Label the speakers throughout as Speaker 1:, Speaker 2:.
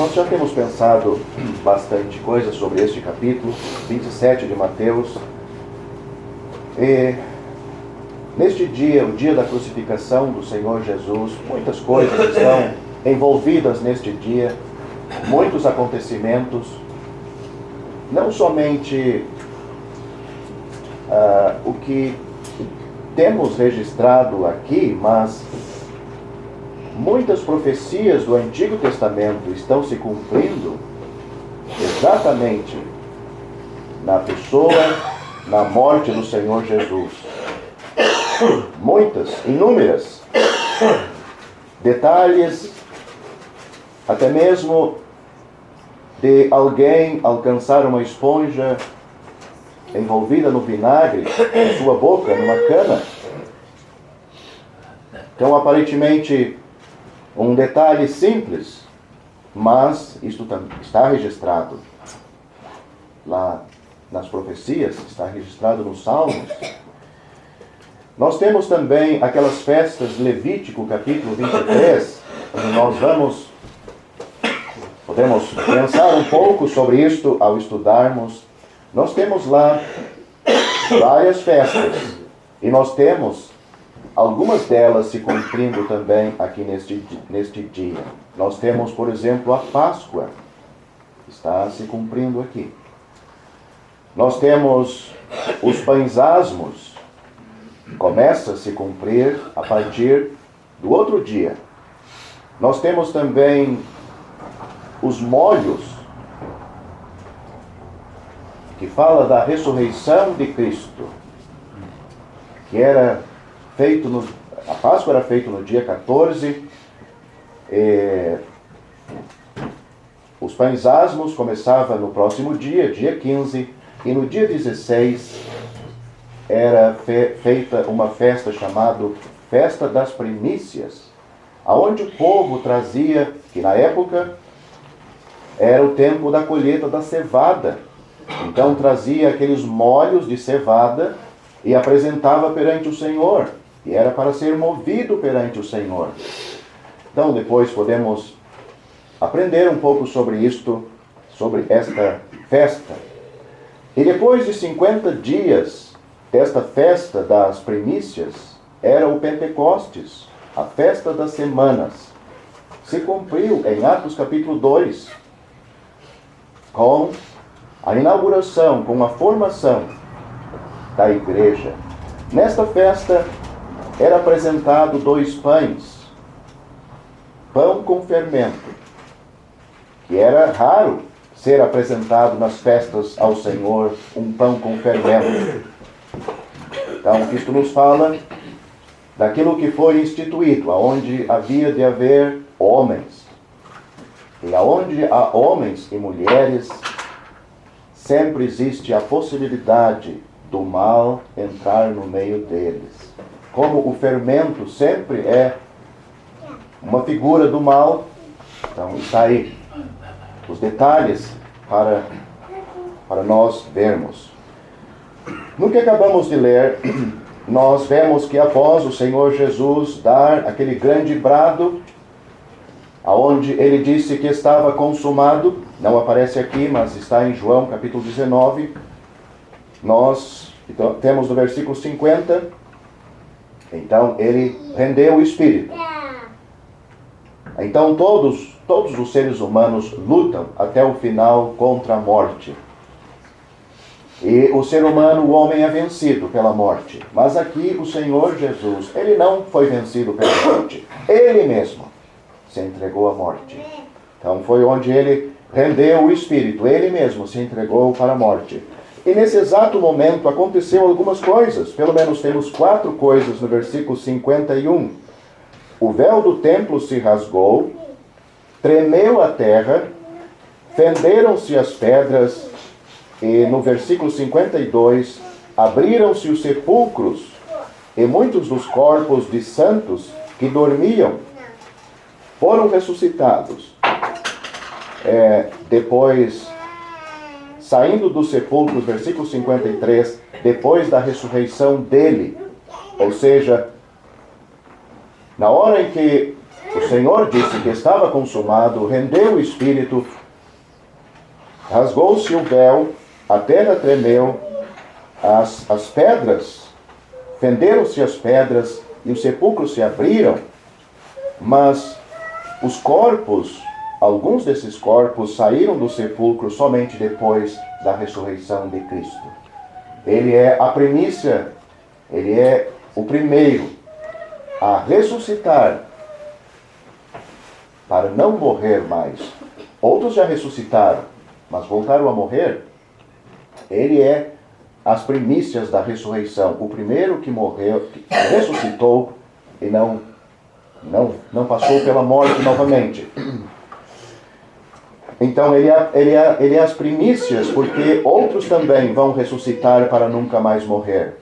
Speaker 1: Nós já temos pensado bastante coisa sobre este capítulo 27 de Mateus. E neste dia, o dia da crucificação do Senhor Jesus, muitas coisas estão envolvidas neste dia, muitos acontecimentos, não somente o que temos registrado aqui, mas muitas profecias do Antigo Testamento estão se cumprindo exatamente na pessoa, na morte do Senhor Jesus. Muitas, inúmeras detalhes, até mesmo de alguém alcançar uma esponja envolvida no vinagre, em sua boca, numa cana. Então, aparentemente, um detalhe simples, mas isto está registrado lá nas profecias, está registrado nos Salmos. Nós temos também aquelas festas, Levítico, capítulo 23, onde nós podemos pensar um pouco sobre isto ao estudarmos. Nós temos lá várias festas, e nós temos algumas delas se cumprindo também aqui neste dia. Nós temos, por exemplo, a Páscoa, que está se cumprindo aqui. Nós temos os pães asmos, começa a se cumprir a partir do outro dia. Nós temos também os molhos, que fala da ressurreição de Cristo, que era feito a Páscoa era feita no dia 14, os pães asmos começava no próximo dia, dia 15, e no dia 16 era feita uma festa chamada Festa das Primícias, aonde o povo trazia, que na época era o tempo da colheita da cevada, então trazia aqueles molhos de cevada e apresentava perante o Senhor, e era para ser movido perante o Senhor. Então depois podemos aprender um pouco sobre isto, sobre esta festa. E depois de 50 dias desta festa das primícias, era o Pentecostes, a festa das semanas. Se cumpriu em Atos capítulo 2, com a inauguração, com a formação da igreja. Nesta festa era apresentado 2 pães, pão com fermento, que era raro ser apresentado nas festas ao Senhor, um pão com fermento. Então, isto nos fala daquilo que foi instituído, aonde havia de haver homens. E aonde há homens e mulheres, sempre existe a possibilidade do mal entrar no meio deles. Como o fermento sempre é uma figura do mal, então está aí os detalhes para nós vermos. No que acabamos de ler, nós vemos que após o Senhor Jesus dar aquele grande brado, aonde ele disse que estava consumado, não aparece aqui, mas está em João capítulo 19, nós temos no versículo 50, então ele rendeu o Espírito. Então todos os seres humanos lutam até o final contra a morte. E o ser humano, o homem, é vencido pela morte. Mas aqui o Senhor Jesus, ele não foi vencido pela morte. Ele mesmo se entregou à morte. Então foi onde ele rendeu o Espírito. Ele mesmo se entregou para a morte. E nesse exato momento aconteceu algumas coisas. Pelo menos temos 4 coisas no versículo 51. O véu do templo se rasgou, tremeu a terra, fenderam-se as pedras, e no versículo 52, abriram-se os sepulcros, e muitos dos corpos de santos que dormiam foram ressuscitados. Depois, saindo dos sepulcros, versículo 53, depois da ressurreição dele, ou seja, na hora em que o Senhor disse que estava consumado, rendeu o Espírito, rasgou-se o véu, a terra tremeu, as pedras, fenderam-se as pedras e os sepulcros se abriram, mas os corpos, alguns desses corpos saíram do sepulcro somente depois da ressurreição de Cristo. Ele é a primícia, ele é o primeiro a ressuscitar para não morrer mais. Outros já ressuscitaram, mas voltaram a morrer. Ele é as primícias da ressurreição, o primeiro que morreu, que ressuscitou e não passou pela morte novamente. Então ele é as primícias, porque outros também vão ressuscitar para nunca mais morrer.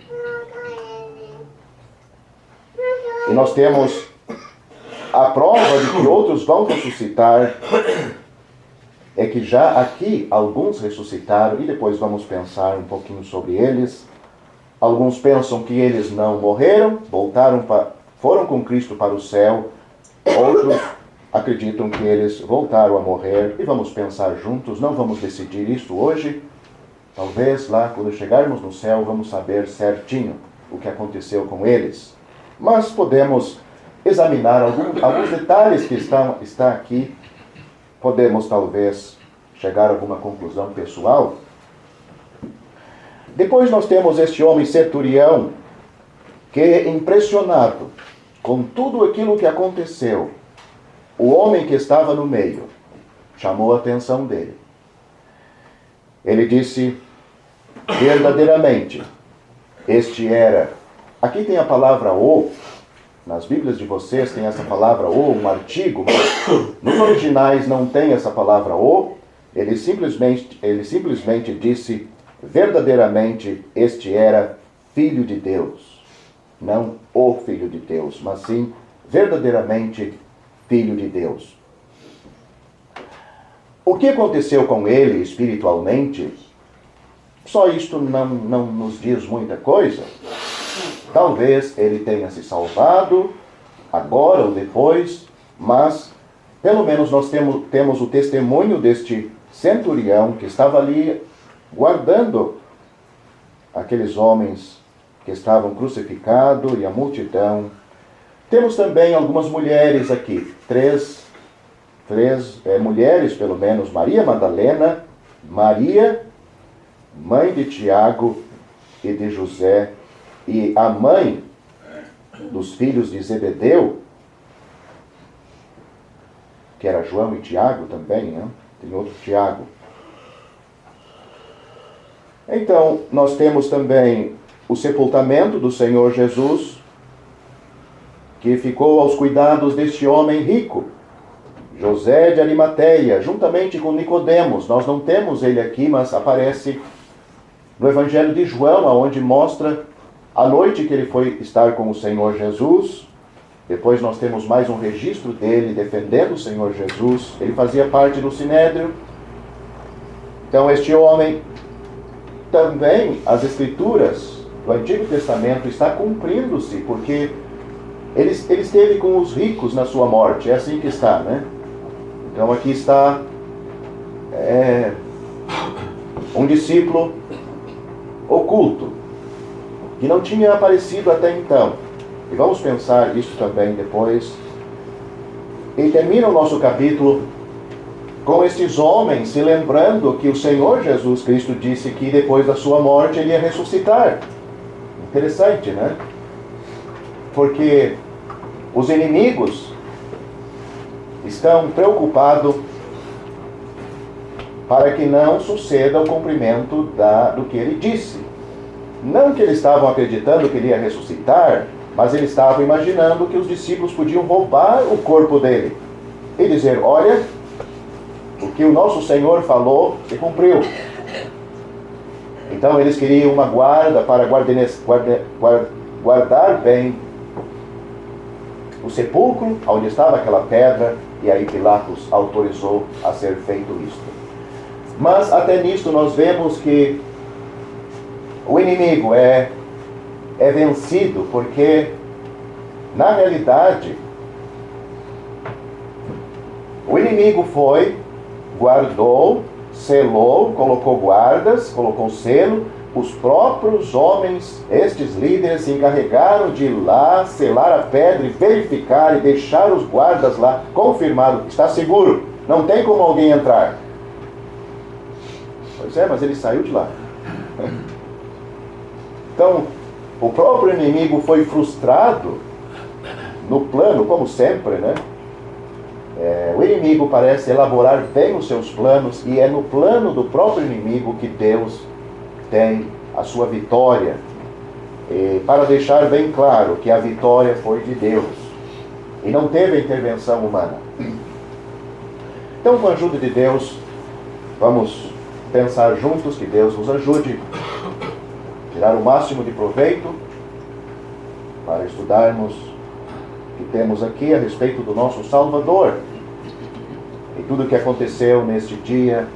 Speaker 1: E nós temos a prova de que outros vão ressuscitar, é que já aqui alguns ressuscitaram, e depois vamos pensar um pouquinho sobre eles. Alguns pensam que eles não morreram, foram com Cristo para o céu. Outros acreditam que eles voltaram a morrer, e vamos pensar juntos. Não vamos decidir isso hoje. Talvez lá, quando chegarmos no céu, vamos saber certinho o que aconteceu com eles. Mas podemos examinar alguns detalhes que está aqui. Podemos talvez chegar a alguma conclusão pessoal. Depois nós temos este homem centurião, que, impressionado com tudo aquilo que aconteceu, o homem que estava no meio chamou a atenção dele. Ele disse, verdadeiramente, este era... Aqui tem a palavra "o", nas Bíblias de vocês tem essa palavra "o", um artigo, mas nos originais não tem essa palavra "o". Ele simplesmente disse, verdadeiramente, este era Filho de Deus. Não o Filho de Deus, mas sim, verdadeiramente, Filho de Deus. O que aconteceu com ele espiritualmente, só isto não nos diz muita coisa. Talvez ele tenha se salvado, agora ou depois, mas pelo menos nós temos o testemunho deste centurião que estava ali guardando aqueles homens que estavam crucificados e a multidão. Temos também algumas mulheres aqui, três mulheres pelo menos: Maria Madalena, Maria, mãe de Tiago e de José, e a mãe dos filhos de Zebedeu, que era João e Tiago também, né? Tem outro Tiago. Então, nós temos também o sepultamento do Senhor Jesus, que ficou aos cuidados deste homem rico, José de Arimateia, juntamente com Nicodemos. Nós não temos ele aqui, mas aparece no Evangelho de João, onde mostra a noite que ele foi estar com o Senhor Jesus. Depois nós temos mais um registro dele defendendo o Senhor Jesus. Ele fazia parte do Sinédrio. Então este homem, também as Escrituras do Antigo Testamento está cumprindo-se, porque ele esteve com os ricos na sua morte. É assim que está, né? Então aqui está um discípulo oculto, que não tinha aparecido até então. E vamos pensar isso também depois. E termina o nosso capítulo com estes homens se lembrando que o Senhor Jesus Cristo disse que depois da sua morte ele ia ressuscitar. Interessante, né? Porque os inimigos estão preocupados para que não suceda o cumprimento do que ele disse. Não que eles estavam acreditando que ele ia ressuscitar, mas eles estavam imaginando que os discípulos podiam roubar o corpo dele e dizer: olha, o que o nosso Senhor falou se cumpriu. Então eles queriam uma guarda para guardar bem o sepulcro onde estava aquela pedra, e aí Pilatos autorizou a ser feito isto. Mas até nisto nós vemos que o inimigo é vencido, porque na realidade inimigo foi, guardou, selou, colocou guardas, colocou selo. Os próprios homens, estes líderes, se encarregaram de ir lá, selar a pedra e verificar e deixar os guardas lá, confirmado que está seguro, não tem como alguém entrar. Pois é, mas ele saiu de lá. Então, o próprio inimigo foi frustrado no plano, como sempre, né? O inimigo parece elaborar bem os seus planos, e é no plano do próprio inimigo que Deus tem a sua vitória. E para deixar bem claro que a vitória foi de Deus e não teve intervenção humana. Então, com a ajuda de Deus, vamos pensar juntos, que Deus nos ajude a tirar o máximo de proveito para estudarmos o que temos aqui a respeito do nosso Salvador e tudo o que aconteceu neste dia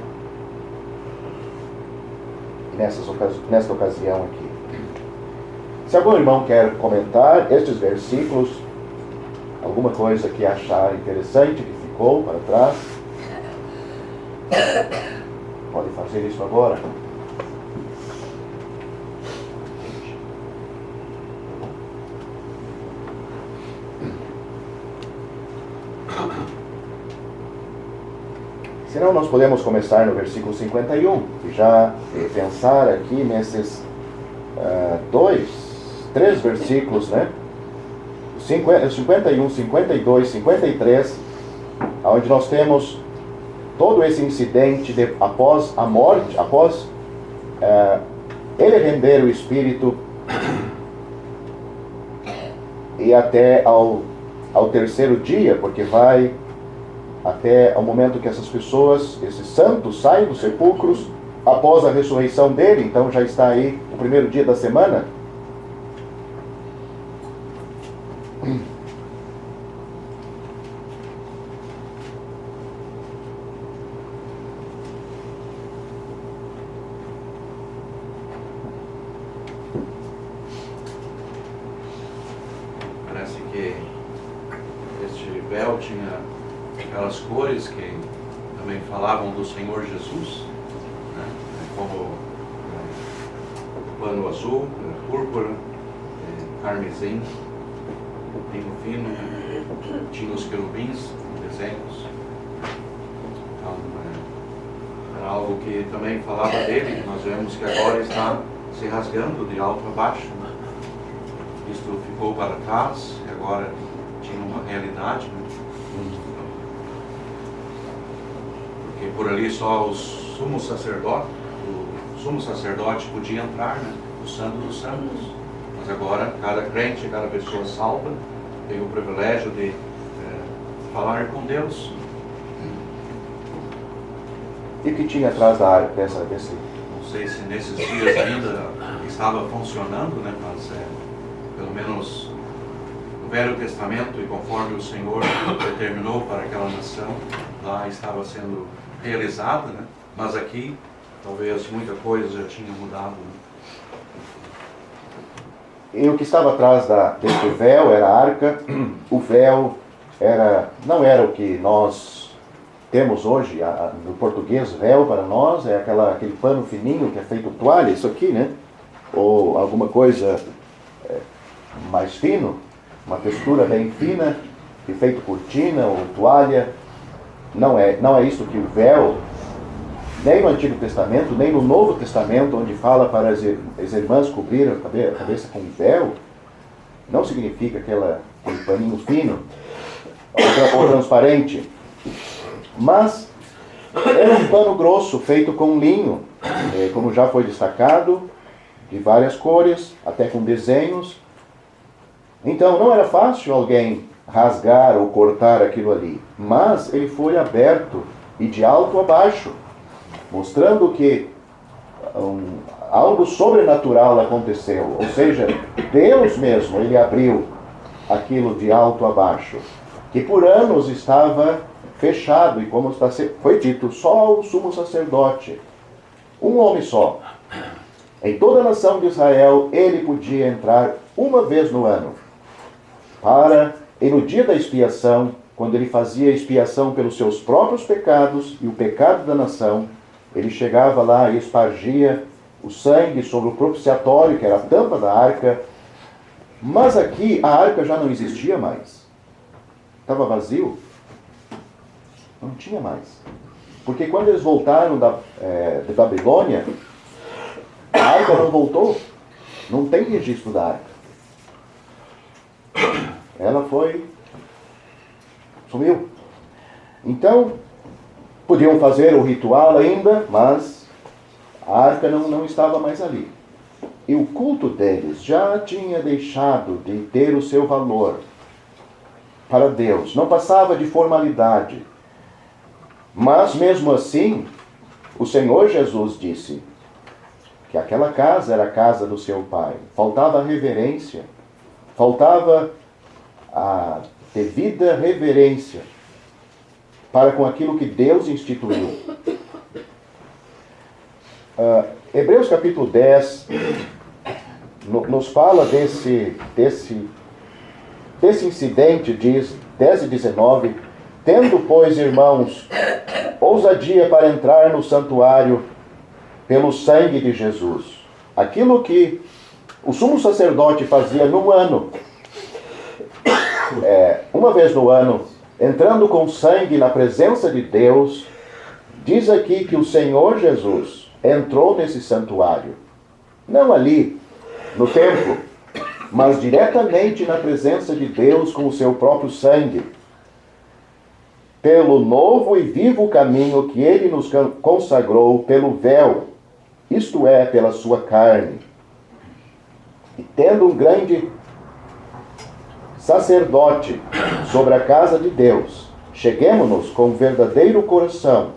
Speaker 1: e nesta ocasião aqui. Se algum irmão quer comentar estes versículos, alguma coisa que achar interessante que ficou para trás, pode fazer isso agora. Senão nós podemos começar no versículo 51 e já pensar aqui nesses três versículos, né? 51, 52, 53, onde nós temos todo esse incidente após a morte, após ele render o espírito e até ao terceiro dia, porque vai até o momento que essas pessoas, esses santos, saem dos sepulcros após a ressurreição dele. Então já está aí o primeiro dia da semana.
Speaker 2: Parece que este véu tinha aquelas cores que também falavam do Senhor Jesus, né? Como pano azul, púrpura, carmesim, vinho fino, né? Tinha os querubins, desenhos. Então, era algo que também falava dele. Nós vemos que agora está se rasgando de alto a baixo, né? Isto ficou para trás e agora tinha uma realidade, né? Porque por ali só o sumo sacerdote podia entrar, né? O Santo dos Santos. Mas agora cada crente, cada pessoa salva tem o privilégio de falar com Deus.
Speaker 1: E o que tinha atrás da área desse?
Speaker 2: Não sei se nesses dias ainda estava funcionando, né? Mas pelo menos no Velho Testamento, e conforme o Senhor determinou para aquela nação, lá estava sendo realizada, né? Mas aqui talvez muita coisa já tinha mudado, né?
Speaker 1: E o que estava atrás deste véu era a arca. O véu não era o que nós temos hoje. No português, véu para nós é aquele pano fininho que é feito toalha, isso aqui, né? Ou alguma coisa mais fino, uma textura bem fina, que é feito cortina ou toalha. Não é isso que o véu, nem no Antigo Testamento, nem no Novo Testamento, onde fala para as irmãs cobrir a cabeça com véu, não significa aquele paninho fino ou transparente, mas era um pano grosso feito com linho, como já foi destacado, de várias cores, até com desenhos. Então não era fácil alguém rasgar ou cortar aquilo ali, mas ele foi aberto e de alto a baixo, mostrando que algo sobrenatural aconteceu. Ou seja, Deus mesmo, ele abriu aquilo de alto a baixo, que por anos estava fechado, e como foi dito, só o sumo sacerdote, um homem só, em toda a nação de Israel, ele podia entrar uma vez no ano, e no dia da expiação, quando ele fazia expiação pelos seus próprios pecados e o pecado da nação, ele chegava lá e espargia o sangue sobre o propiciatório, que era a tampa da arca. Mas aqui a arca já não existia mais. Estava vazio. Não tinha mais. Porque quando eles voltaram de Babilônia, a arca não voltou. Não tem registro da arca. Ela sumiu. Então, podiam fazer o ritual ainda, mas a arca não estava mais ali. E o culto deles já tinha deixado de ter o seu valor para Deus. Não passava de formalidade. Mas, mesmo assim, o Senhor Jesus disse que aquela casa era a casa do seu Pai. Faltava reverência. Faltava a devida reverência para com aquilo que Deus instituiu. Hebreus capítulo 10 nos fala desse incidente, diz 10 e 19: tendo, pois, irmãos, ousadia para entrar no santuário pelo sangue de Jesus. Aquilo que o sumo sacerdote fazia no ano, uma vez no ano, entrando com sangue na presença de Deus, diz aqui que o Senhor Jesus entrou nesse santuário, não ali no templo, mas diretamente na presença de Deus com o seu próprio sangue, pelo novo e vivo caminho que ele nos consagrou pelo véu, isto é, pela sua carne. E tendo um grande sacerdote sobre a casa de Deus, cheguemo-nos com verdadeiro coração,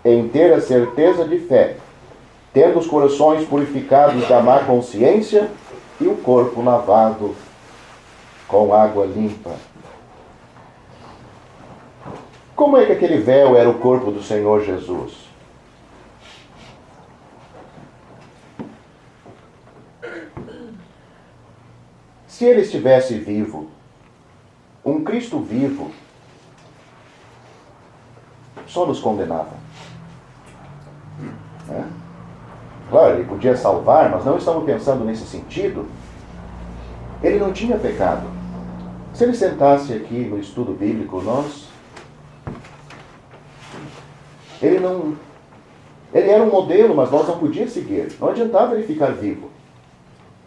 Speaker 1: em ter a certeza de fé, tendo os corações purificados da má consciência e o corpo lavado com água limpa. Como é que aquele véu era o corpo do Senhor Jesus? Se ele estivesse vivo, um Cristo vivo, só nos condenava. Claro, ele podia salvar, mas não estamos pensando nesse sentido. Ele não tinha pecado. Se ele sentasse aqui no estudo bíblico, ele era um modelo, mas nós não podíamos seguir. Não adiantava ele ficar vivo.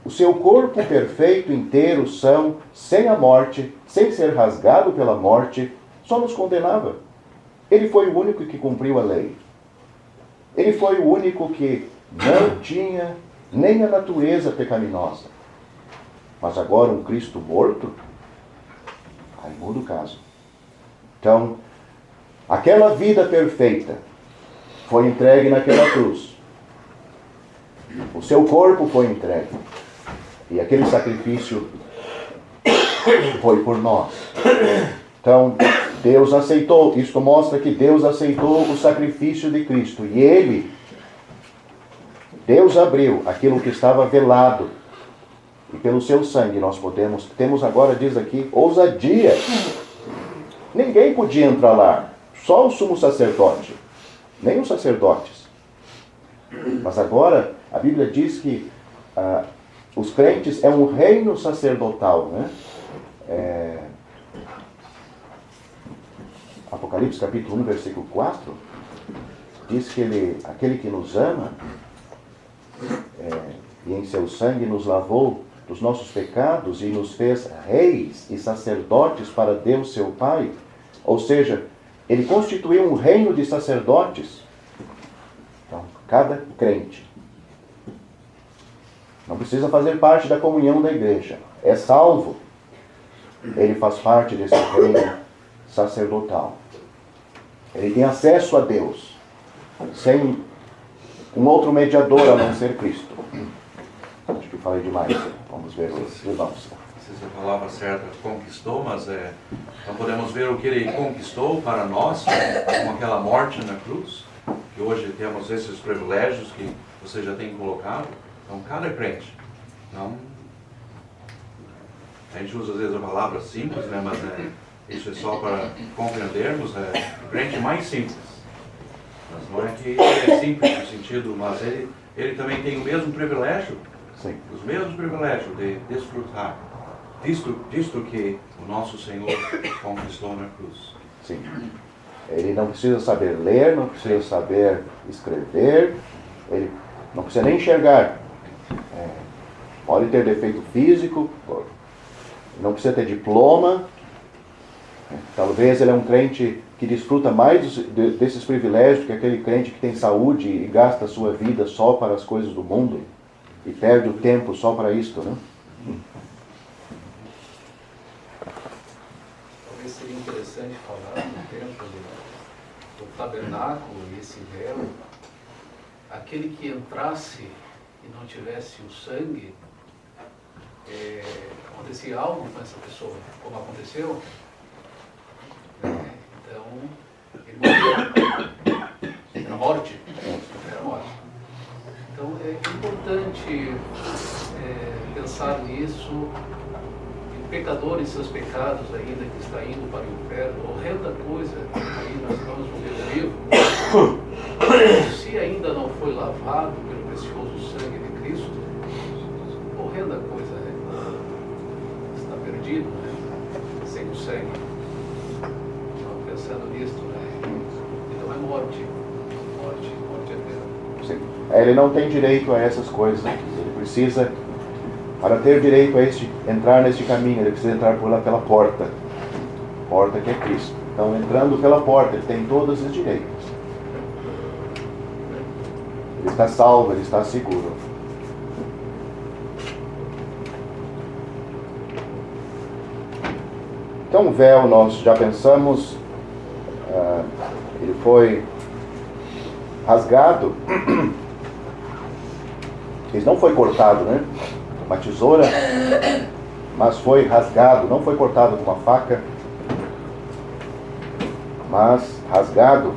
Speaker 1: O seu corpo perfeito, inteiro, são, sem a morte, sem ser rasgado pela morte, só nos condenava. Ele foi o único que cumpriu a lei. Ele foi o único que não tinha nem a natureza pecaminosa. Mas agora um Cristo morto, aí muda o caso. Então, aquela vida perfeita foi entregue naquela cruz. O seu corpo foi entregue. E aquele sacrifício foi por nós. Então, Deus aceitou. Isto mostra que Deus aceitou o sacrifício de Cristo. E Deus abriu aquilo que estava velado. E pelo seu sangue nós temos agora, diz aqui, ousadia. Ninguém podia entrar lá. Só o sumo sacerdote. Nem os sacerdotes. Mas agora, a Bíblia diz que os crentes é um reino sacerdotal, né? Apocalipse capítulo 1, versículo 4, diz que aquele que nos ama, e em seu sangue nos lavou dos nossos pecados e nos fez reis e sacerdotes para Deus seu Pai. Ou seja, ele constituiu um reino de sacerdotes. Então, cada crente não precisa fazer parte da comunhão da igreja. É salvo. Ele faz parte desse reino sacerdotal. Ele tem acesso a Deus sem um outro mediador a não ser Cristo. Acho que falei demais. Vamos ver os irmãos.
Speaker 2: Não sei se a palavra certa conquistou, mas então podemos ver o que ele conquistou para nós com aquela morte na cruz, que hoje temos esses privilégios que você já tem colocado. Então, cada crente, a gente usa às vezes a palavra simples, né, mas isso é só para compreendermos, o crente mais simples. Mas não é que ele é simples no sentido, mas ele também tem o mesmo privilégio,
Speaker 1: Sim.
Speaker 2: os mesmos privilégios de desfrutar disto que o nosso Senhor conquistou na cruz.
Speaker 1: Sim. Ele não precisa saber ler, não precisa saber escrever, ele não precisa nem enxergar. Pode ter defeito físico, não precisa ter diploma. Talvez ele é um crente que desfruta mais desses privilégios que aquele crente que tem saúde e gasta a sua vida só para as coisas do mundo e perde o tempo só para isto, né?
Speaker 3: Talvez seria interessante falar do templo do tabernáculo e esse véu. Aquele que entrasse e não tivesse o sangue, acontecia algo com essa pessoa, como aconteceu. Então, ele morreu. Era morte. Era morte. Então, é importante pensar nisso. Pecador em seus pecados ainda, que está indo para o inferno, horrenda coisa, aí nós vamos ver o livro, se ainda não foi lavado pelo precioso sangue de Cristo, horrenda coisa, né? Está perdido, né? Sem o sangue. Então, pensando nisso, né? Então é morte eterna.
Speaker 1: Sim. Ele não tem direito a essas coisas. Ele precisa, para ter direito a entrar neste caminho, ele precisa entrar pela porta. Porta que é Cristo. Então, entrando pela porta, ele tem todos os direitos. Ele está salvo, ele está seguro. Então, o véu, nós já pensamos, ele foi rasgado. Ele não foi cortado, né? Uma tesoura, mas foi rasgado, não foi cortado com uma faca, mas rasgado,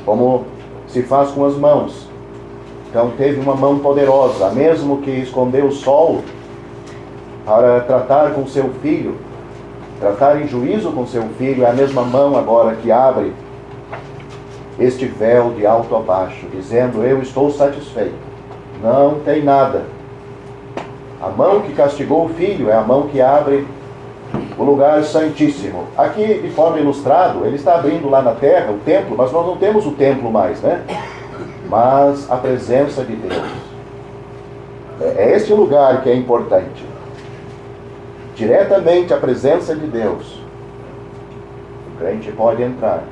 Speaker 1: como se faz com as mãos. Então teve uma mão poderosa, mesmo que escondeu o sol para tratar com seu filho, tratar em juízo com seu filho, é a mesma mão agora que abre este véu de alto a baixo, dizendo: eu estou satisfeito, não tem nada. A mão que castigou o filho é a mão que abre o lugar santíssimo. Aqui, de forma ilustrada, ele está abrindo lá na terra o templo, mas nós não temos o templo mais, né? Mas a presença de Deus. É este lugar que é importante. Diretamente a presença de Deus. O crente pode entrar.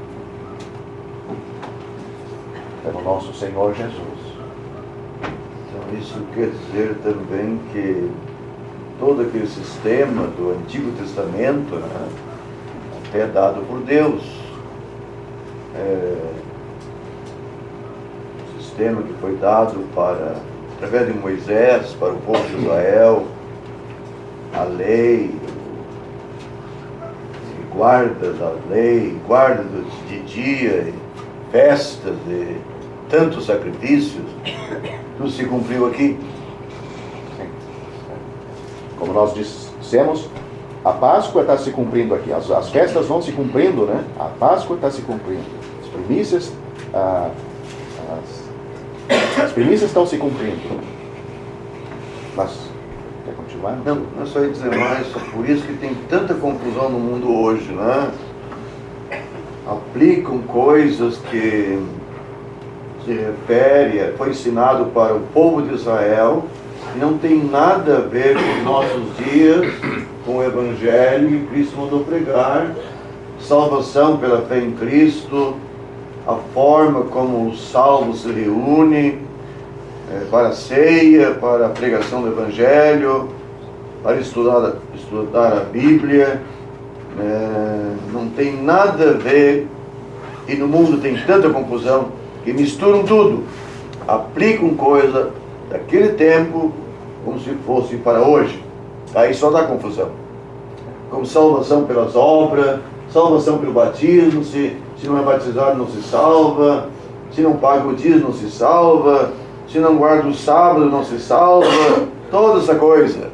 Speaker 1: Pelo nosso Senhor Jesus.
Speaker 4: Então isso quer dizer também que todo aquele sistema do Antigo Testamento, né, é dado por Deus. O sistema que foi dado através de Moisés para o povo de Israel, a lei, guarda da lei, guarda de dia, festas, e tantos sacrifícios, tudo se cumpriu aqui.
Speaker 1: Como nós dissemos, a Páscoa está se cumprindo aqui, as festas vão se cumprindo, né? A Páscoa está se cumprindo, as primícias, as primícias estão se cumprindo. Mas, quer continuar?
Speaker 4: Não é só ia dizer mais, por isso que tem tanta confusão no mundo hoje, né? Aplicam coisas que se refere, foi ensinado para o povo de Israel, e não tem nada a ver com os nossos dias, com o Evangelho que Cristo mandou pregar, salvação pela fé em Cristo, a forma como os salvos se reúnem para a ceia, para a pregação do Evangelho, para estudar a Bíblia. Não tem nada a ver, e no mundo tem tanta confusão, que misturam tudo, aplicam coisa daquele tempo como se fosse para hoje. Aí só dá confusão. Como salvação pelas obras, salvação pelo batismo, se não é batizado não se salva, se não paga o dízimo não se salva, se não guarda o sábado não se salva, toda essa coisa.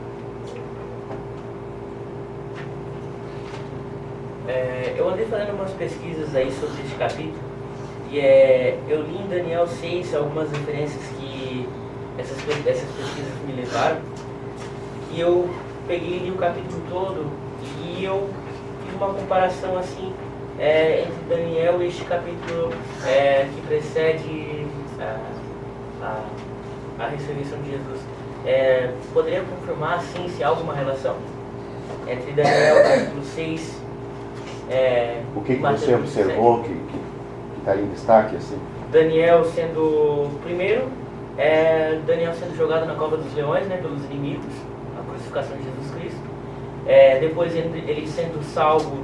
Speaker 5: Eu andei fazendo umas pesquisas aí sobre esse capítulo e eu li em Daniel 6 algumas referências que essas pesquisas me levaram, e eu peguei e li o capítulo todo e eu fiz uma comparação assim entre Daniel e este capítulo que precede a ressurreição de Jesus. Poderia confirmar assim se há alguma relação entre Daniel capítulo 6?
Speaker 1: O que você observou que está em destaque assim?
Speaker 5: Daniel sendo, primeiro, Daniel sendo jogado na cova dos leões, né, pelos inimigos, a crucificação de Jesus Cristo. Depois ele sendo salvo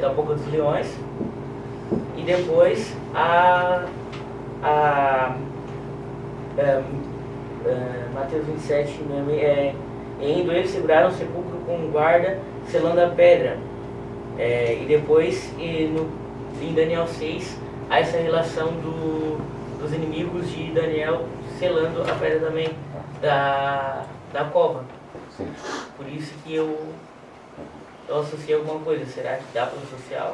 Speaker 5: da boca dos leões. E depois Mateus 27, indo eles seguraram o sepulcro com um guarda selando a pedra. E depois em Daniel 6 há essa relação dos inimigos de Daniel selando a pedra também da cova.
Speaker 1: Sim.
Speaker 5: Por isso que eu associei alguma coisa. Será que dá para associar?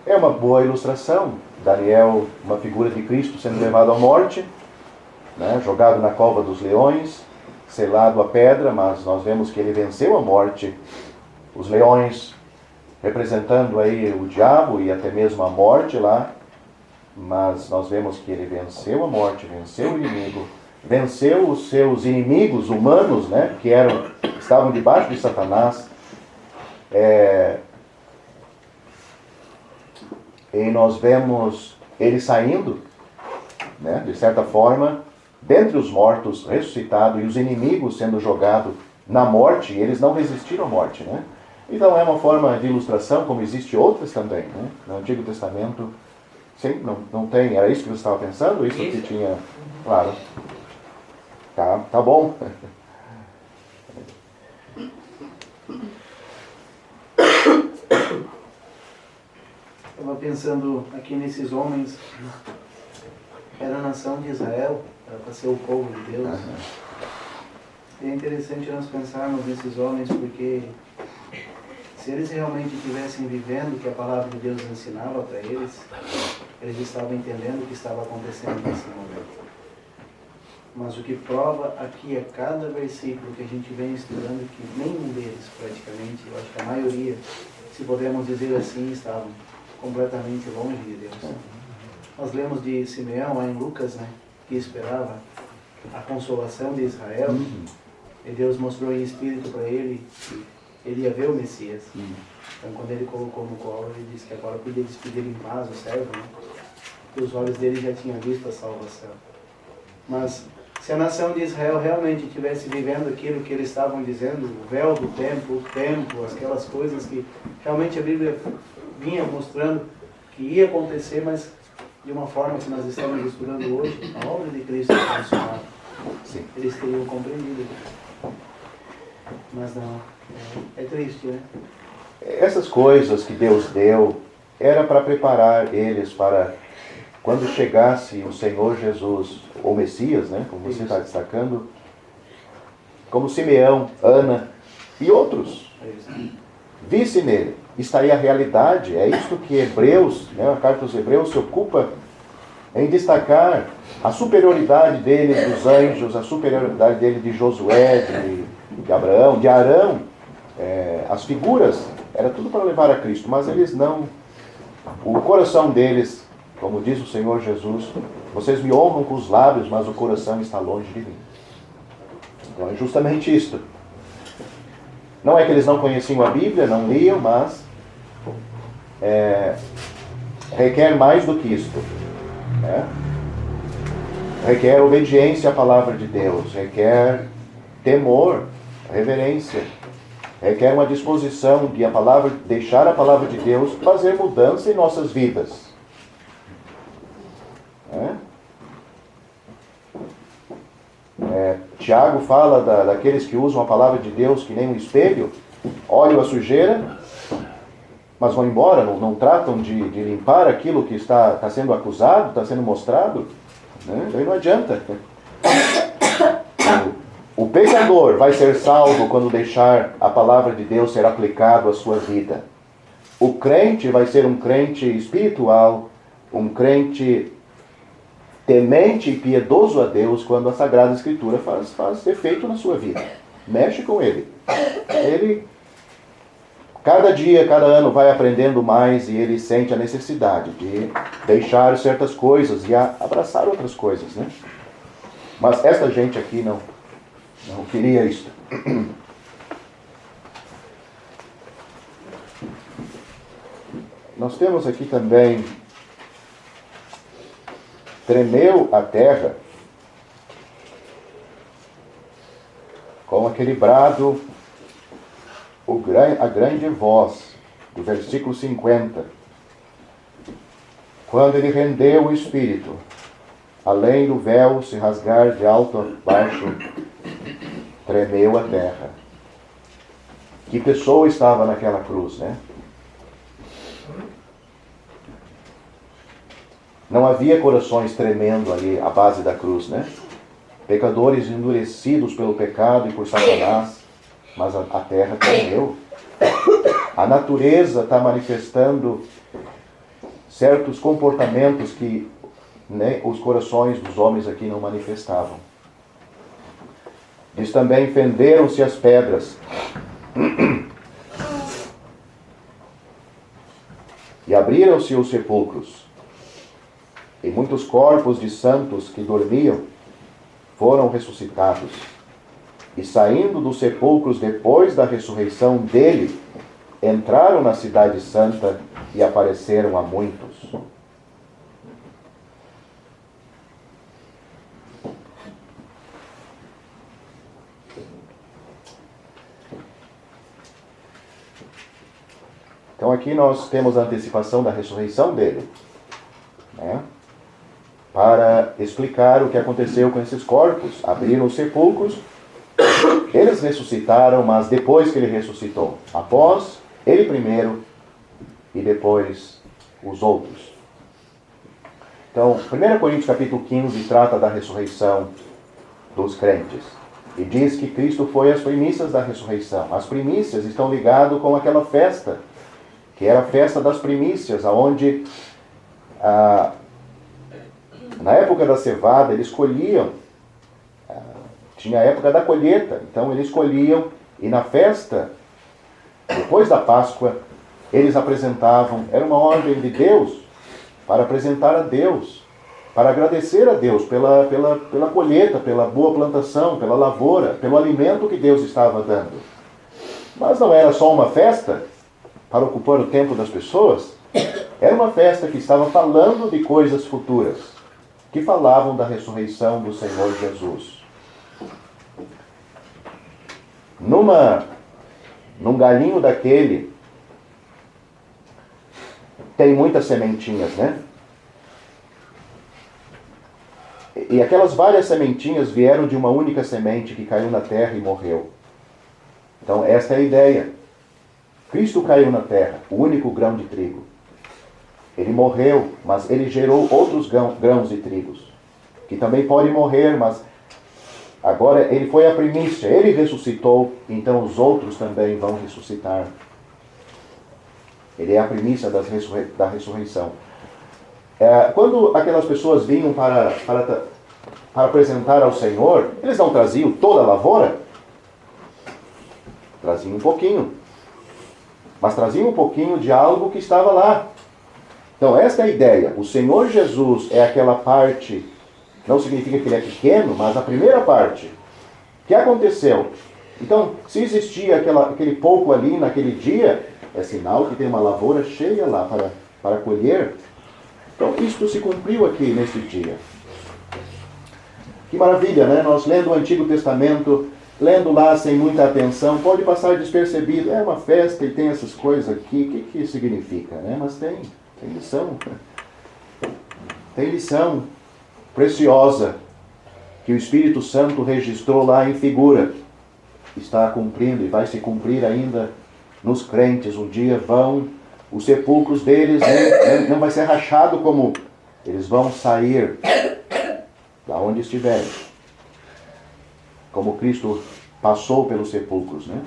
Speaker 1: É uma boa ilustração. Daniel, uma figura de Cristo sendo levado à morte, né, jogado na cova dos leões, selado a pedra, mas nós vemos que ele venceu a morte. Os leões representando aí o diabo e até mesmo a morte lá, mas nós vemos que ele venceu a morte, venceu o inimigo, venceu os seus inimigos humanos, né, que estavam debaixo de Satanás. E nós vemos ele saindo, né, de certa forma, dentre os mortos, ressuscitado, e os inimigos sendo jogados na morte, e eles não resistiram à morte, né? Então é uma forma de ilustração, como existe outras também, né? No Antigo Testamento, sim, não tem. Era isso que você estava pensando? Isso que tinha... Claro. Tá bom.
Speaker 6: Estava pensando aqui nesses homens, era a nação de Israel, era para ser o povo de Deus. E é interessante nós pensarmos nesses homens, porque se eles realmente estivessem vivendo o que a palavra de Deus ensinava para eles, eles estavam entendendo o que estava acontecendo nesse momento. Mas o que prova aqui é cada versículo que a gente vem estudando, que nenhum deles praticamente, eu acho que a maioria, se podemos dizer assim, estavam completamente longe de Deus. Nós lemos de Simeão lá em Lucas, né, que esperava a consolação de Israel, e Deus mostrou em espírito para ele que ele ia ver o Messias. Então quando ele colocou no colo, ele disse que agora podia despedir em paz o servo, né, que os olhos dele já tinham visto a salvação. Mas se a nação de Israel realmente estivesse vivendo aquilo que eles estavam dizendo, o véu do templo, aquelas coisas que realmente a Bíblia vinha mostrando que ia acontecer, mas de uma forma que nós estamos estudando hoje, a obra de Cristo é consumada. Eles teriam compreendido. Mas não, é triste, né?
Speaker 1: Essas coisas que Deus deu, era para preparar eles para quando chegasse o Senhor Jesus, ou Messias, né, como você está destacando, como Simeão, Ana e outros, visse nele. Estaria a realidade, é isto que Hebreus, né, a carta aos Hebreus se ocupa em destacar a superioridade dele dos anjos, a superioridade dele de Josué, de Abraão, de Arão, as figuras, era tudo para levar a Cristo, mas eles não, o coração deles, como diz o Senhor Jesus, vocês me honram com os lábios, mas o coração está longe de mim. Então é justamente isto. Não é que eles não conheciam a Bíblia, não liam, mas requer mais do que isto. Né? Requer obediência à palavra de Deus, requer temor, reverência, requer uma disposição de deixar a palavra de Deus fazer mudança em nossas vidas. Tiago fala daqueles que usam a palavra de Deus que nem um espelho, olham a sujeira, mas vão embora, não tratam de limpar aquilo que está sendo acusado, está sendo mostrado, né? Aí não adianta. O pecador vai ser salvo quando deixar a palavra de Deus ser aplicado à sua vida. o crente vai ser um crente espiritual, um crente temente e piedoso a Deus quando a Sagrada Escritura faz efeito na sua vida. Mexe com ele. Ele, cada dia, cada ano, vai aprendendo mais e ele sente a necessidade de deixar certas coisas e abraçar outras coisas, né? Mas esta gente aqui não queria isso. Nós temos aqui também: tremeu a terra com aquele brado, a grande voz, do versículo 50. Quando ele rendeu o espírito, além do véu se rasgar de alto a baixo, tremeu a terra. Que pessoa estava naquela cruz, né? Não havia corações tremendo ali à base da cruz, né? Pecadores endurecidos pelo pecado e por Satanás, mas a terra tremeu. A natureza está manifestando certos comportamentos que, né, os corações dos homens aqui não manifestavam. Diz também: fenderam-se as pedras e abriram-se os sepulcros. E muitos corpos de santos que dormiam foram ressuscitados. E saindo dos sepulcros depois da ressurreição dele, entraram na cidade santa e apareceram a muitos. Então aqui nós temos a antecipação da ressurreição dele, né? Para explicar o que aconteceu com esses corpos. Abriram os sepulcros, eles ressuscitaram, mas depois que ele ressuscitou. Após ele primeiro e depois os outros. Então, 1 Coríntios capítulo 15 trata da ressurreição dos crentes. E diz que Cristo foi as primícias da ressurreição. As primícias estão ligadas com aquela festa, que era a festa das primícias, onde na época da cevada eles colhiam, tinha a época da colheita, então eles colhiam, e na festa, depois da Páscoa, eles apresentavam, era uma ordem de Deus, para apresentar a Deus, para agradecer a Deus pela colheita, pela boa plantação, pela lavoura, pelo alimento que Deus estava dando. Mas não era só uma festa para ocupar o tempo das pessoas, era uma festa que estava falando de coisas futuras, que falavam da ressurreição do Senhor Jesus. Num galinho daquele, tem muitas sementinhas, né? E aquelas várias sementinhas vieram de uma única semente que caiu na terra e morreu. Então esta é a ideia. Cristo caiu na terra, o único grão de trigo. Ele morreu, mas ele gerou outros grãos de trigos, que também podem morrer, mas agora ele foi a primícia, ele ressuscitou, então os outros também vão ressuscitar. Ele é a primícia da ressurreição. Quando aquelas pessoas vinham para apresentar ao Senhor, eles não traziam toda a lavoura? Traziam um pouquinho. Mas traziam um pouquinho de algo que estava lá. Então, esta é a ideia. O Senhor Jesus é aquela parte, não significa que ele é pequeno, mas a primeira parte. O que aconteceu? Então, se existia aquele pouco ali naquele dia, é sinal que tem uma lavoura cheia lá para colher. Então, isto se cumpriu aqui nesse dia. Que maravilha, né? Nós lendo o Antigo Testamento, lendo lá sem muita atenção, pode passar despercebido. É uma festa e tem essas coisas aqui, o que significa, né? Mas tem lição. Tem lição preciosa que o Espírito Santo registrou lá em figura. Está cumprindo e vai se cumprir ainda nos crentes. Um dia os sepulcros deles não vai ser rachado como eles vão sair da onde estiverem. Como Cristo passou pelos sepulcros, né?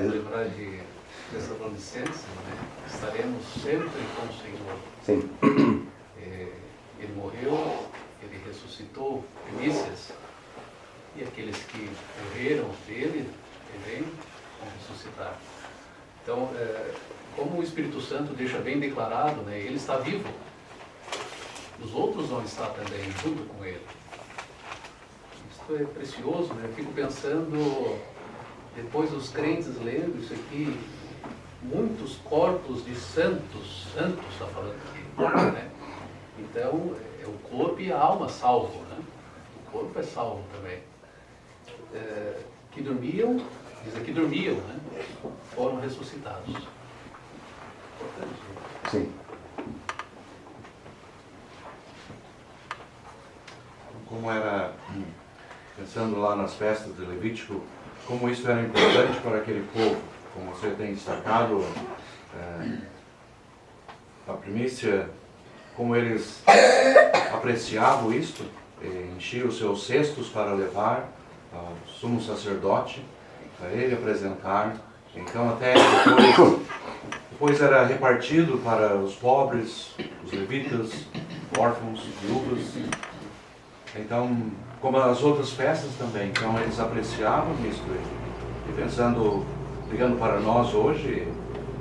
Speaker 3: faz lembrar de Tessalonicenses, né? Estaremos sempre com o Senhor.
Speaker 1: Sim.
Speaker 3: Ele morreu, ele ressuscitou primícias, e aqueles que morreram dele também vão ressuscitar. Então, como o Espírito Santo deixa bem declarado, né? Ele está vivo, os outros vão estar também junto com ele. Isso é precioso, né? Eu fico pensando, depois os crentes lendo isso aqui, muitos corpos de santos está falando aqui, né? Então, é o corpo e a alma salvo, né? O corpo é salvo também. Que dormiam, diz aqui dormiam, né? Foram ressuscitados. Importante.
Speaker 1: Sim.
Speaker 2: Como era, pensando lá nas festas de Levítico, como isso era importante para aquele povo, como você tem destacado, a primícia, como eles apreciavam isto, enchiam os seus cestos para levar ao sumo sacerdote, para ele apresentar. Então até depois era repartido para os pobres, os levitas, órfãos, viúvas. Então, como as outras festas também, então eles apreciavam isto. E pensando, ligando para nós hoje,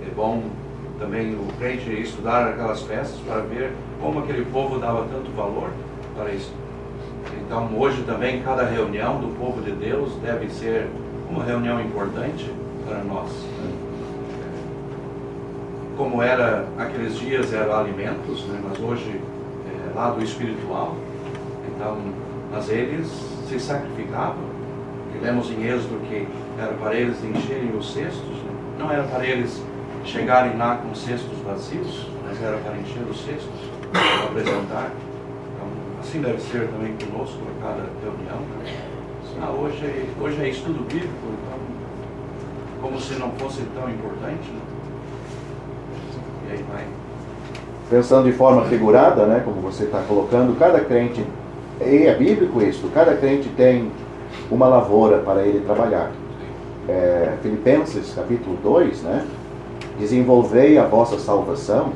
Speaker 2: é bom também o crente estudar aquelas festas para ver como aquele povo dava tanto valor para isso. Então, hoje também, cada reunião do povo de Deus deve ser uma reunião importante para nós. Como era aqueles dias, eram alimentos, né? Mas hoje é lado espiritual. Então, mas eles se sacrificavam. E lemos em Êxodo que era para eles encherem os cestos, né? Não era para eles chegarem lá com cestos vazios, mas era para encher os cestos, para apresentar. Então, assim deve ser também conosco a cada reunião. Né? Hoje é estudo bíblico, então, como se não fosse tão importante. Né? E aí vai.
Speaker 1: Pensando de forma figurada, né, como você está colocando, cada crente, e é bíblico isso, cada crente tem uma lavoura para ele trabalhar. Filipenses capítulo 2, né, desenvolvei a vossa salvação.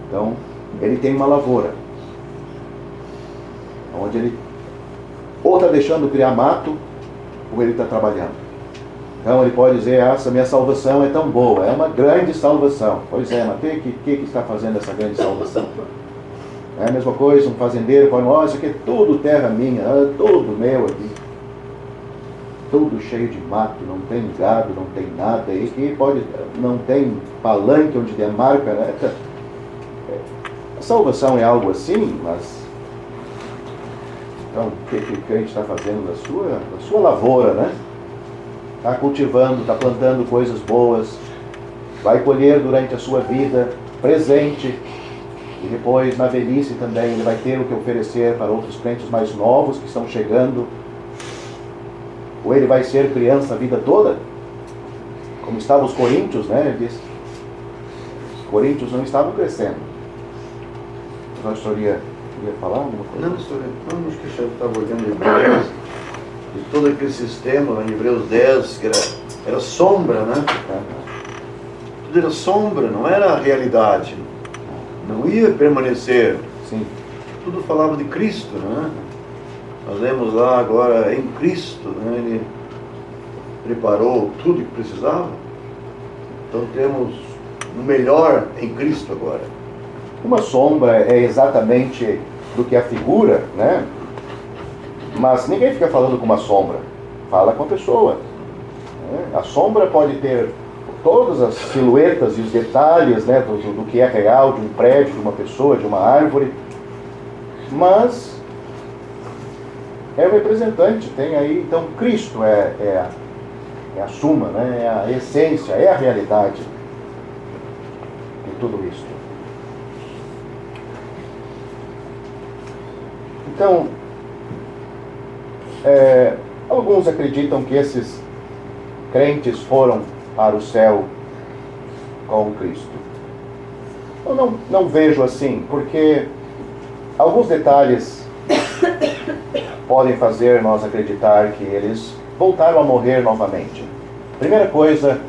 Speaker 1: Então, ele tem uma lavoura, onde ele ou está deixando criar mato, ou ele está trabalhando. Então ele pode dizer, essa minha salvação é tão boa, é uma grande salvação. Pois é, mas o que está fazendo essa grande salvação? É a mesma coisa, um fazendeiro pode dizer, isso aqui é tudo terra minha, é tudo meu aqui. Tudo cheio de mato, não tem gado, não tem nada. E que não tem palanque onde demarca, né? A salvação é algo assim, mas então, o que o crente está fazendo da sua lavoura, né? Está cultivando, está plantando coisas boas, vai colher durante a sua vida presente, e depois na velhice também ele vai ter o que oferecer para outros crentes mais novos que estão chegando. Ou ele vai ser criança a vida toda, como estavam os coríntios, né? Ele disse, os coríntios não estavam crescendo. Nós queria falar alguma coisa?
Speaker 4: Não, acho que eu estava olhando Hebreus, e todo aquele sistema lá em Hebreus 10, que era sombra, né? Tudo era sombra, não era a realidade. Não ia permanecer.
Speaker 1: Sim.
Speaker 4: Tudo falava de Cristo, né? Nós vemos lá agora em Cristo, né? Ele preparou tudo que precisava. Então temos o melhor em Cristo agora.
Speaker 1: Uma sombra é exatamente do que a figura, né? Mas ninguém fica falando com uma sombra. Fala com a pessoa. Né? A sombra pode ter todas as silhuetas e os detalhes, né, do que é real, de um prédio, de uma pessoa, de uma árvore. Mas é o representante. Tem aí, então, Cristo é a suma, né? É a essência, é a realidade de tudo isso. Então, alguns acreditam que esses crentes foram para o céu com Cristo. Eu não vejo assim, porque alguns detalhes podem fazer nós acreditar que eles voltaram a morrer novamente. Primeira coisa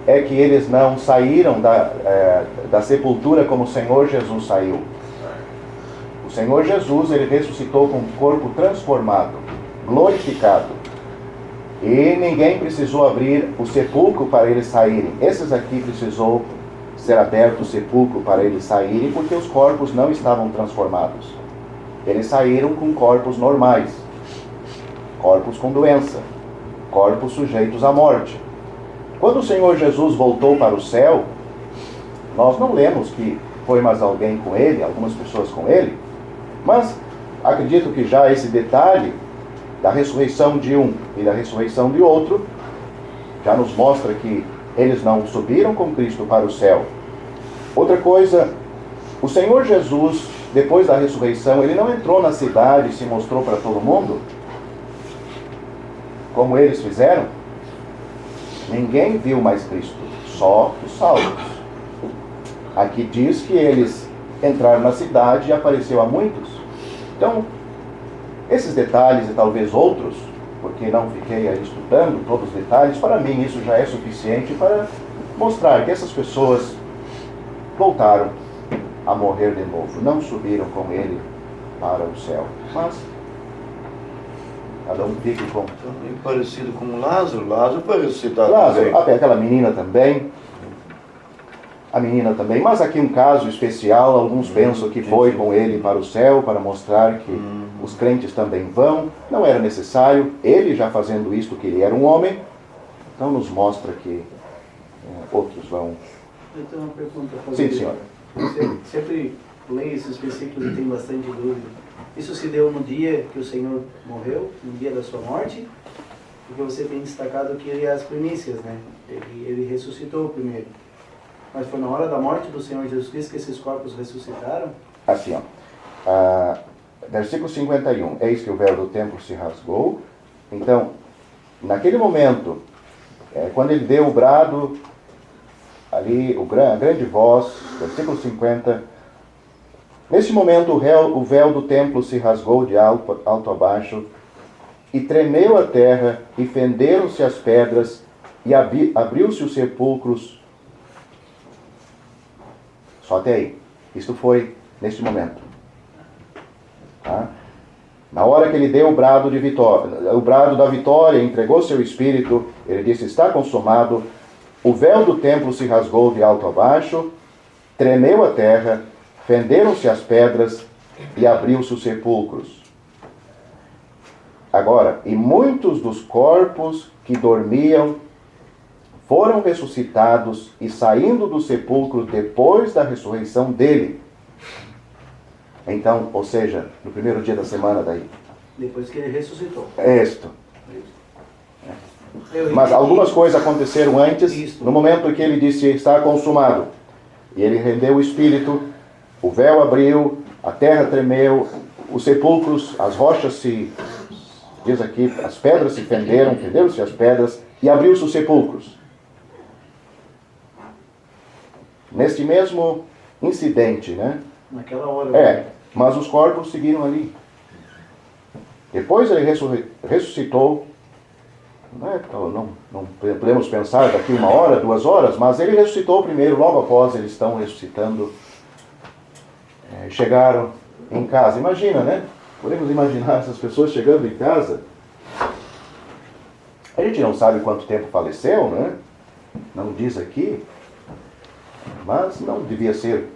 Speaker 1: é que eles não saíram da sepultura como o Senhor Jesus saiu. O Senhor Jesus, ele ressuscitou com um corpo transformado, glorificado. E ninguém precisou abrir o sepulcro para eles saírem. Esses aqui precisou ser aberto o sepulcro para eles saírem, porque os corpos não estavam transformados. Eles saíram com corpos normais, corpos com doença, corpos sujeitos à morte. Quando o Senhor Jesus voltou para o céu, nós não lemos que foi mais alguém com ele, algumas pessoas com ele, mas acredito que já esse detalhe da ressurreição de um e da ressurreição de outro já nos mostra que eles não subiram com Cristo para o céu. Outra coisa, o Senhor Jesus, depois da ressurreição, ele não entrou na cidade e se mostrou para todo mundo, como eles fizeram. Ninguém viu mais Cristo, só os salvos. Aqui diz que eles entraram na cidade e apareceu a muitos. Então, esses detalhes e talvez outros, porque não fiquei aí estudando todos os detalhes, para mim isso já é suficiente para mostrar que essas pessoas voltaram a morrer de novo, não subiram com ele para o céu. Mas cada um fica com...
Speaker 4: Também parecido com Lázaro. Lázaro foi ressuscitado
Speaker 1: Lázaro,
Speaker 4: também.
Speaker 1: até aquela menina também. A menina também. Mas aqui um caso especial, alguns pensam que foi com ele para o céu, para mostrar que os crentes também vão. Não era necessário. Ele já fazendo isto, que ele era um homem, então nos mostra que outros vão.
Speaker 6: Eu tenho uma pergunta para fazer.
Speaker 1: Sim, senhor.
Speaker 6: Você sempre leio esses versículos e tem bastante dúvida. Isso se deu no dia que o Senhor morreu, no dia da sua morte? Porque você tem destacado que ele é as primícias, né? Ele ressuscitou primeiro. Mas foi na hora da morte do Senhor Jesus Cristo que esses corpos ressuscitaram?
Speaker 1: Assim, versículo 51. Eis que o véu do templo se rasgou. Então, naquele momento, quando ele deu o brado, ali, a grande voz, versículo 50. Nesse momento, o véu do templo se rasgou de alto a baixo, e tremeu a terra, e fenderam-se as pedras, e abriu-se os sepulcros. Só até aí. Isto foi neste momento. Tá? Na hora que ele deu o brado de vitória, o brado da vitória, entregou seu espírito, ele disse: está consumado. O véu do templo se rasgou de alto a baixo, tremeu a terra, fenderam-se as pedras e abriu-se os sepulcros. Agora, e muitos dos corpos que dormiam foram ressuscitados e saindo do sepulcro depois da ressurreição dele. Então, ou seja, no primeiro dia da semana daí.
Speaker 6: Depois que ele ressuscitou.
Speaker 1: Isto. Mas algumas coisas aconteceram antes, no momento que ele disse: está consumado. E ele rendeu o espírito, o véu abriu, a terra tremeu, os sepulcros, as rochas se... Diz aqui, as pedras se fenderam-se as pedras, e abriu-se os sepulcros. Neste mesmo incidente, né?
Speaker 6: Naquela hora.
Speaker 1: Mas os corpos seguiram ali. Depois ele ressuscitou. Não podemos pensar daqui 1 hora, 2 horas, mas ele ressuscitou primeiro, logo após eles estão ressuscitando. Chegaram em casa. Imagina, né? Podemos imaginar essas pessoas chegando em casa. A gente não sabe quanto tempo faleceu, né? Não diz aqui. Mas não devia ser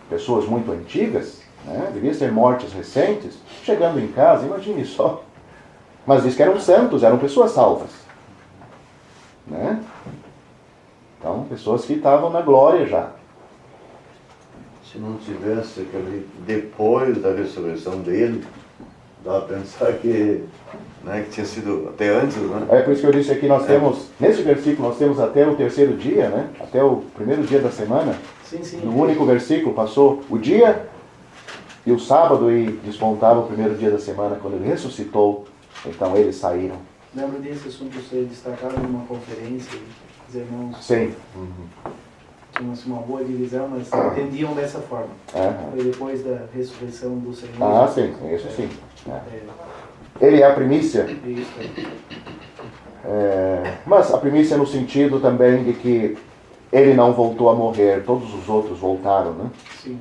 Speaker 1: pessoas muito antigas, né? Devia ser mortes recentes. Chegando em casa, imagine só. Mas diz que eram santos, eram pessoas salvas, né? Então, pessoas que estavam na glória já.
Speaker 4: Se não tivesse aquele depois da ressurreição dele, dá a pensar que, né, que tinha sido até antes, né?
Speaker 1: É por isso que eu disse aqui, nós temos, nesse versículo, nós temos até o terceiro dia, né? Até o primeiro dia da semana.
Speaker 6: Sim, sim.
Speaker 1: No único versículo, passou o dia e o sábado e despontava o primeiro dia da semana, quando ele ressuscitou. Então eles saíram.
Speaker 6: Lembro desse assunto ser destacado numa conferência, os irmãos
Speaker 1: Sim.
Speaker 6: tinham uma boa divisão, mas entendiam dessa forma. Foi depois da ressurreição do Senhor.
Speaker 1: Ah, sim, isso sim. Ele é a primícia.
Speaker 6: Isso.
Speaker 1: Mas a primícia no sentido também de que ele não voltou a morrer, todos os outros voltaram, né?
Speaker 6: Sim.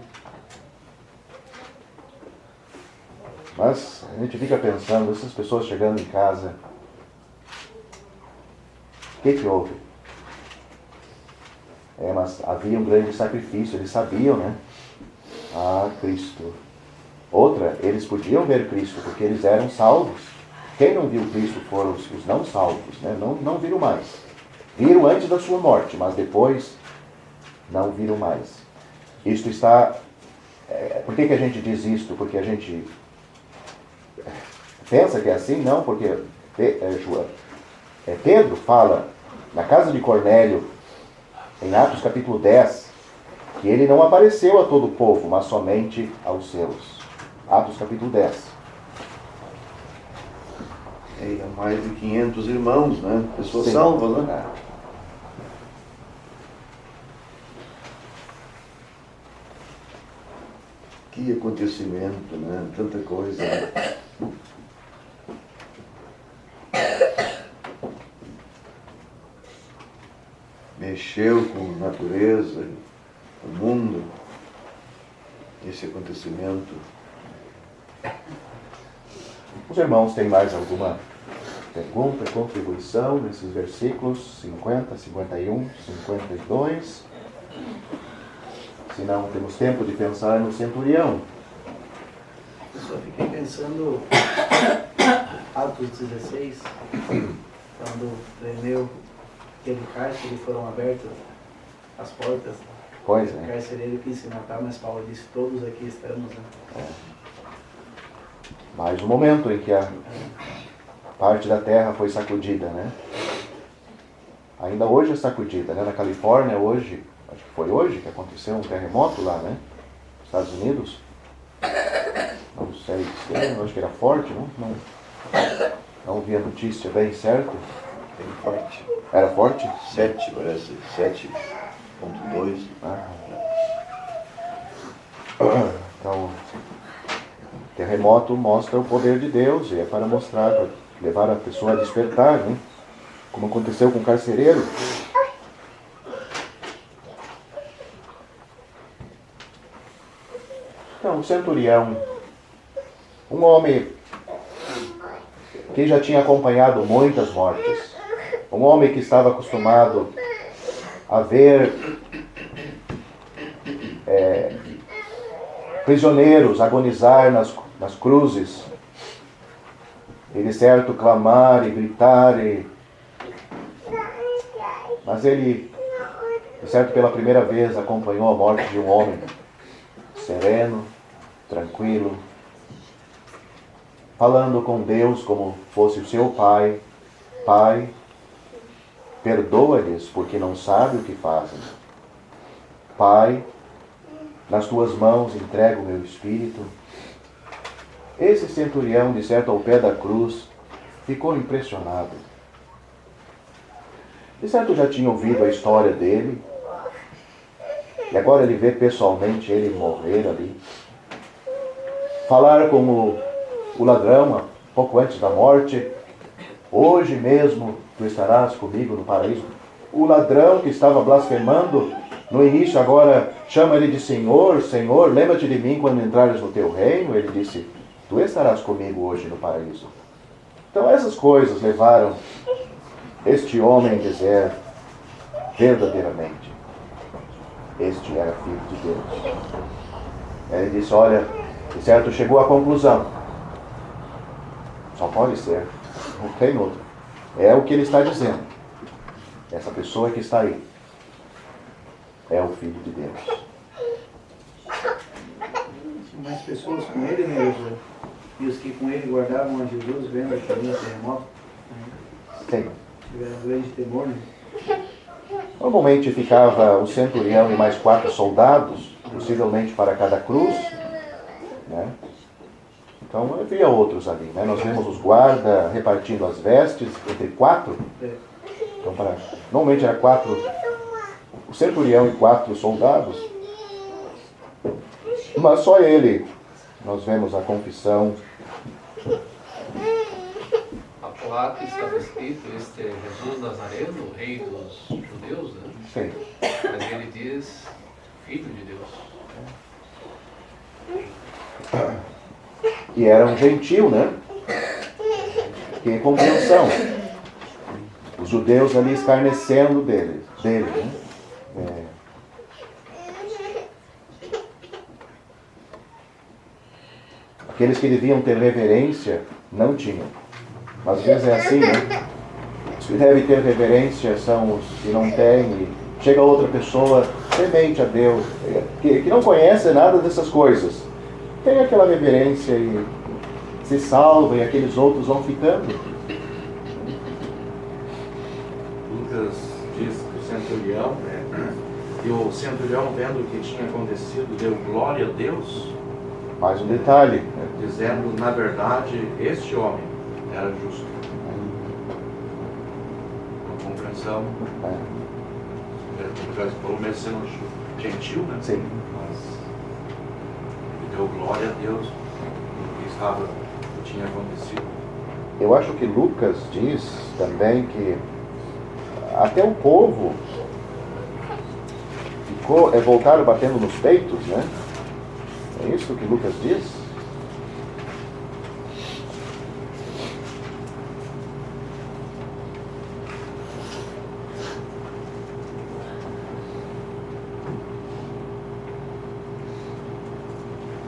Speaker 1: Mas a gente fica pensando, essas pessoas chegando em casa, o que houve? Mas havia um grande sacrifício, eles sabiam, né? Cristo. Outra, eles podiam ver Cristo, porque eles eram salvos. Quem não viu Cristo foram os não salvos, né? Não viram mais. Viram antes da sua morte, mas depois não viram mais. Isto está... Por que a gente diz isto? Porque a gente pensa que é assim? Não, porque Pedro fala na casa de Cornélio, em Atos capítulo 10, que ele não apareceu a todo o povo, mas somente aos seus. Atos capítulo 10.
Speaker 4: Há mais de 500 irmãos, né? Pessoas
Speaker 1: Sim.
Speaker 4: salvas, né? Que acontecimento, né? Tanta coisa. Né? Mexeu com a natureza, o mundo, esse acontecimento.
Speaker 1: Os irmãos têm mais alguma pergunta, contribuição nesses versículos 50, 51, 52? Se não, temos tempo de pensar no centurião.
Speaker 6: Eu só fiquei pensando, Atos 16, quando tremeu aquele cárcere e foram abertas as portas.
Speaker 1: Pois
Speaker 6: O
Speaker 1: é.
Speaker 6: carcereiro quis se matar, mas Paulo disse, todos aqui estamos, né?
Speaker 1: Mais um momento em que a parte da terra foi sacudida, né? Ainda hoje é sacudida, né? Na Califórnia, hoje, acho que foi hoje que aconteceu um terremoto lá, né? Nos Estados Unidos. Não sei, acho que era forte, não vi a notícia bem certo.
Speaker 4: Bem forte.
Speaker 1: Era forte?
Speaker 4: 7, parece. 7.2.
Speaker 1: Então, terremoto mostra o poder de Deus e é para mostrar, para levar a pessoa a despertar, né? Como aconteceu com o carcereiro. Então, o centurião, um homem que já tinha acompanhado muitas mortes, um homem que estava acostumado a ver prisioneiros agonizar nas cruzes, e de certo clamar e gritar, mas ele, de certo pela primeira vez, acompanhou a morte de um homem sereno, tranquilo, falando com Deus como fosse o seu pai. Pai, perdoa-lhes porque não sabem o que fazem. Pai, nas tuas mãos entrego o meu espírito. Esse centurião, de certo ao pé da cruz, ficou impressionado. De certo já tinha ouvido a história dele, e agora ele vê pessoalmente ele morrer ali. Falar com o ladrão, pouco antes da morte, hoje mesmo tu estarás comigo no paraíso. O ladrão que estava blasfemando no início, agora chama ele de Senhor, Senhor, lembra-te de mim quando entrares no teu reino. Ele disse, tu estarás comigo hoje no paraíso. Então essas coisas levaram este homem a dizer, verdadeiramente, este era filho de Deus. Ele disse, olha, de certo chegou à conclusão, só pode ser, não tem outro. É o que ele está dizendo. Essa pessoa que está aí é o Filho de Deus.
Speaker 6: Tinha mais pessoas com ele, né, Josué? E os que com ele guardavam a Jesus, vendo aquele terremoto,
Speaker 1: Sim.
Speaker 6: tiveram um grande temor, né?
Speaker 1: Normalmente ficava o centurião e mais 4 soldados, possivelmente para cada cruz, né? Então havia outros ali, né? Nós vemos os guardas repartindo as vestes entre 4. Então, normalmente era 4, o centurião e 4 soldados, mas só ele. Nós vemos a confissão.
Speaker 3: placa estava escrito: este é Jesus Nazareno, o rei dos judeus, né?
Speaker 1: Sim.
Speaker 3: Mas ele diz filho de Deus.
Speaker 1: E era um gentil, né? Que compreensão. Os judeus ali escarnecendo dele, né? Aqueles que deviam ter reverência, não tinham. Mas às vezes é assim, né? Os que devem ter reverência são os que não têm. E chega outra pessoa temente a Deus, que não conhece nada dessas coisas. Tem aquela reverência e se salva, e aqueles outros vão ficando.
Speaker 2: Lucas diz que o centurião, e o centurião, vendo o que tinha acontecido, deu glória a Deus,
Speaker 1: Mais um detalhe.
Speaker 2: dizendo, na verdade, este homem era justo. Uma compreensão, pelo menos sendo gentil, né?
Speaker 1: Sim.
Speaker 2: Mas ele deu glória a Deus do que tinha acontecido.
Speaker 1: Eu acho que Lucas diz também que até o povo voltaram batendo nos peitos, né? É isso que Lucas diz?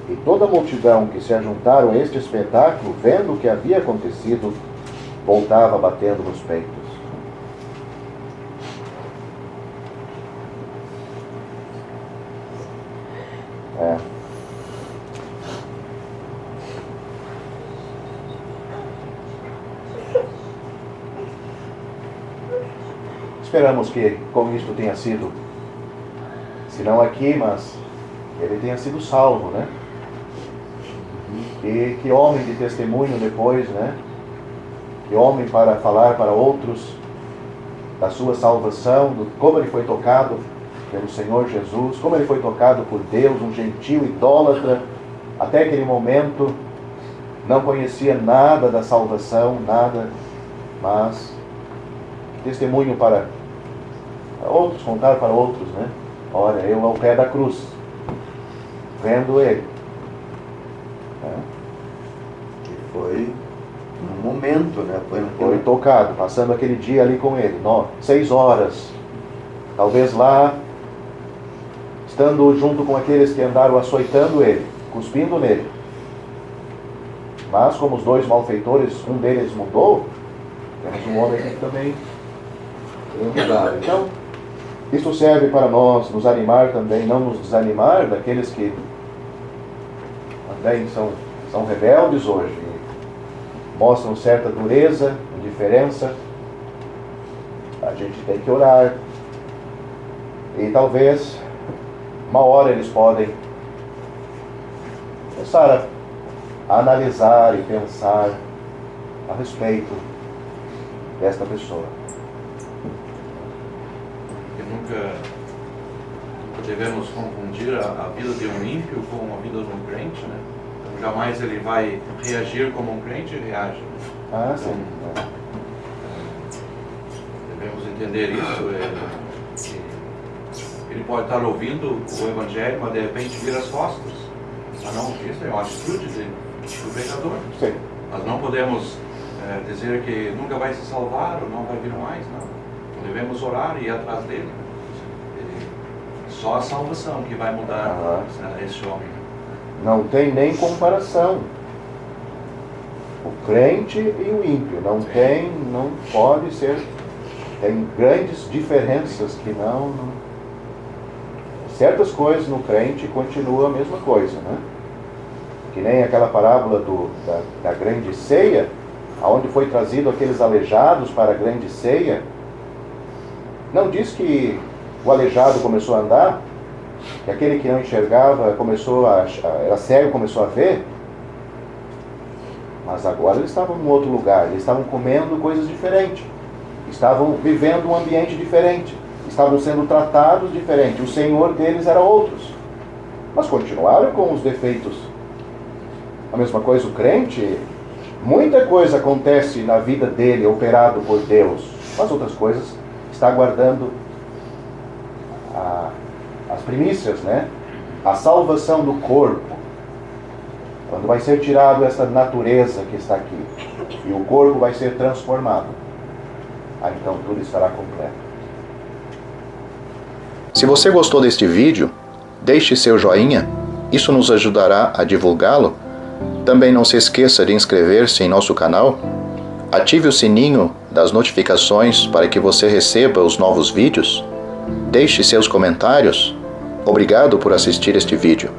Speaker 1: E toda a multidão que se ajuntaram a este espetáculo, vendo o que havia acontecido, voltava batendo nos peitos. Esperamos que com isto tenha sido, se não aqui, mas ele tenha sido salvo, né? E que homem de testemunho depois, né? Que homem para falar para outros da sua salvação, de como ele foi tocado pelo Senhor Jesus, como ele foi tocado por Deus, um gentil idólatra, até aquele momento não conhecia nada da salvação, nada, mas testemunho para outros, contar para outros, né? Olha, eu ao pé da cruz, vendo ele.
Speaker 4: E foi um momento, né?
Speaker 1: Foi tocado, passando aquele dia ali com ele, 6 horas, talvez lá, estando junto com aqueles que andaram açoitando ele, cuspindo nele. Mas como os dois malfeitores, um deles mudou, temos um homem que também mudar. Então, isso serve para nós nos animar também, não nos desanimar daqueles que também são rebeldes hoje, mostram certa dureza, indiferença. A gente tem que orar. E talvez, uma hora eles podem começar a analisar e pensar a respeito desta pessoa.
Speaker 2: Nunca devemos confundir a vida de um ímpio com a vida de um crente, né? Então, jamais ele vai reagir como um crente reage.
Speaker 1: Ah, sim.
Speaker 2: Então, devemos entender isso. Ele pode estar ouvindo o Evangelho, mas de repente vira as costas. Mas não, isso é uma atitude do pecador.
Speaker 1: Sim.
Speaker 2: Nós não podemos dizer que nunca vai se salvar ou não vai vir mais, não. Devemos orar e ir atrás dele. Só a salvação que vai mudar esse homem.
Speaker 1: Não tem nem comparação. O crente e o ímpio. Não pode ser. Tem grandes diferenças que não. Certas coisas no crente continuam a mesma coisa, né? Que nem aquela parábola da grande ceia, onde foi trazido aqueles aleijados para a grande ceia. Não diz que o aleijado começou a andar, que aquele que não enxergava era cego, começou a ver, mas agora eles estavam em outro lugar, eles estavam comendo coisas diferentes, estavam vivendo um ambiente diferente, estavam sendo tratados diferente, o Senhor deles era outros, mas continuaram com os defeitos. A mesma coisa o crente, Muita coisa acontece na vida dele, operado por Deus, mas outras coisas está aguardando as primícias, né? A salvação do corpo, quando vai ser tirado essa natureza que está aqui e o corpo vai ser transformado, aí então tudo estará completo. Se você gostou deste vídeo, deixe seu joinha, isso nos ajudará a divulgá-lo. Também não se esqueça de inscrever-se em nosso canal, ative o sininho das notificações para que você receba os novos vídeos, deixe seus comentários. Obrigado por assistir este vídeo.